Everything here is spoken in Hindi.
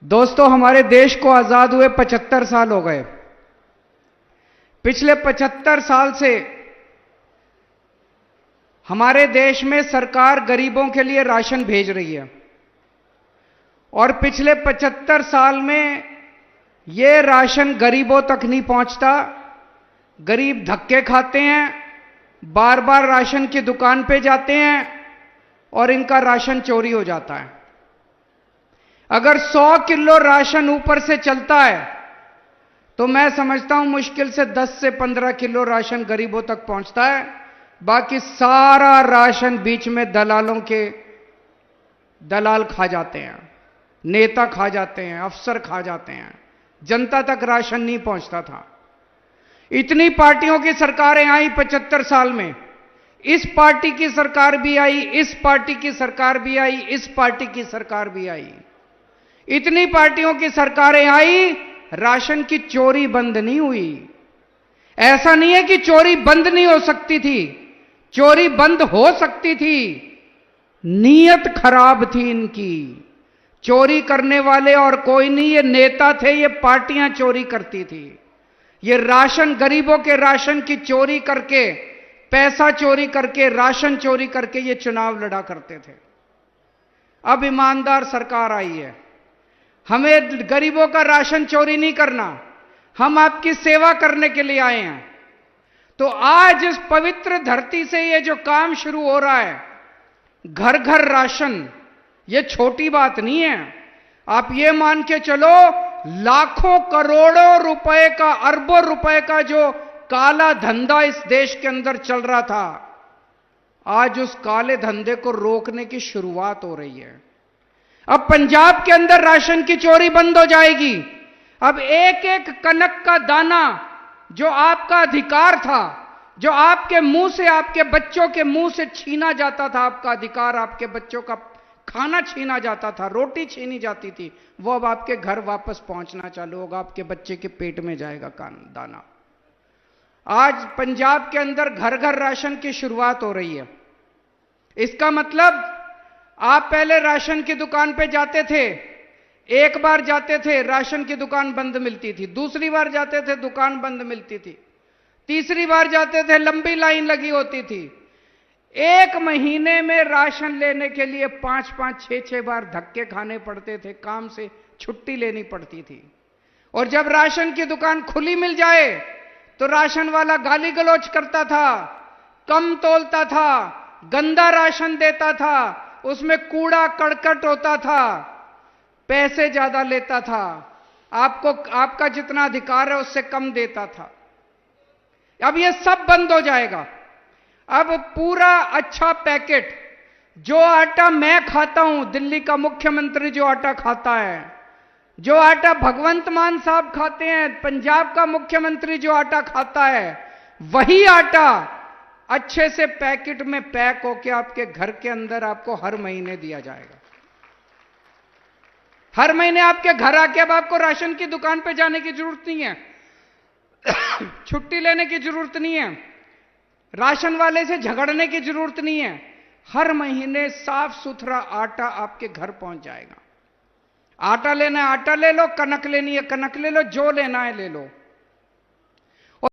दोस्तों, हमारे देश को आजाद हुए 75 साल हो गए। पिछले 75 साल से हमारे देश में सरकार गरीबों के लिए राशन भेज रही है और पिछले 75 साल में यह राशन गरीबों तक नहीं पहुंचता। गरीब धक्के खाते हैं, बार बार राशन की दुकान पे जाते हैं और इनका राशन चोरी हो जाता है। अगर 100 किलो राशन ऊपर से चलता है तो मैं समझता हूं मुश्किल से 10 से 15 किलो राशन गरीबों तक पहुंचता है। बाकी सारा राशन बीच में दलाल खा जाते हैं, नेता खा जाते हैं, अफसर खा जाते हैं। जनता तक राशन नहीं पहुंचता था। इतनी पार्टियों की सरकारें आई 75 साल में। इस पार्टी की सरकार भी आई, इस पार्टी की सरकार भी आई, इस पार्टी की सरकार भी आई। इतनी पार्टियों की सरकारें आई, राशन की चोरी बंद नहीं हुई। ऐसा नहीं है कि चोरी बंद नहीं हो सकती थी, चोरी बंद हो सकती थी। नीयत खराब थी इनकी। चोरी करने वाले और कोई नहीं, ये नेता थे, ये पार्टियां चोरी करती थी। ये राशन, गरीबों के राशन की चोरी करके, पैसा चोरी करके, राशन चोरी करके ये चुनाव लड़ा करते थे। अब ईमानदार सरकार आई है। हमें गरीबों का राशन चोरी नहीं करना, हम आपकी सेवा करने के लिए आए हैं। तो आज इस पवित्र धरती से ये जो काम शुरू हो रहा है, घर घर राशन, ये छोटी बात नहीं है। आप ये मान के चलो, लाखों करोड़ों रुपए का, अरबों रुपए का जो काला धंधा इस देश के अंदर चल रहा था, आज उस काले धंधे को रोकने की शुरुआत हो रही है। अब पंजाब के अंदर राशन की चोरी बंद हो जाएगी। अब एक एक कनक का दाना जो आपका अधिकार था, जो आपके मुंह से, आपके बच्चों के मुंह से छीना जाता था, आपका अधिकार, आपके बच्चों का खाना छीना जाता था, रोटी छीनी जाती थी, वो अब आपके घर वापस पहुंचना चालू होगा। आपके बच्चे के पेट में जाएगा दाना। आज पंजाब के अंदर घर घर राशन की शुरुआत हो रही है। इसका मतलब आप पहले राशन की दुकान पे जाते थे, एक बार जाते थे राशन की दुकान बंद मिलती थी, दूसरी बार जाते थे दुकान बंद मिलती थी, तीसरी बार जाते थे लंबी लाइन लगी होती थी। एक महीने में राशन लेने के लिए 5-5, 6-6 बार धक्के खाने पड़ते थे, काम से छुट्टी लेनी पड़ती थी। और जब राशन की दुकान खुली मिल जाए तो राशन वाला गाली गलौज करता था, कम तोलता था, गंदा राशन देता था, उसमें कूड़ा करकट होता था, पैसे ज्यादा लेता था, आपको आपका जितना अधिकार है उससे कम देता था। अब यह सब बंद हो जाएगा। अब पूरा अच्छा पैकेट, जो आटा मैं खाता हूं, दिल्ली का मुख्यमंत्री जो आटा खाता है, जो आटा भगवंत मान साहब खाते हैं, पंजाब का मुख्यमंत्री जो आटा खाता है, वही आटा अच्छे से पैकेट में पैक होके आपके घर के अंदर आपको हर महीने दिया जाएगा। हर महीने आपके घर आके अब आपको राशन की दुकान पे जाने की जरूरत नहीं है, छुट्टी लेने की जरूरत नहीं है, राशन वाले से झगड़ने की जरूरत नहीं है। हर महीने साफ सुथरा आटा आपके घर पहुंच जाएगा। आटा लेना है आटा ले लो, कनक लेनी है कनक ले लो, जो लेना है ले लो।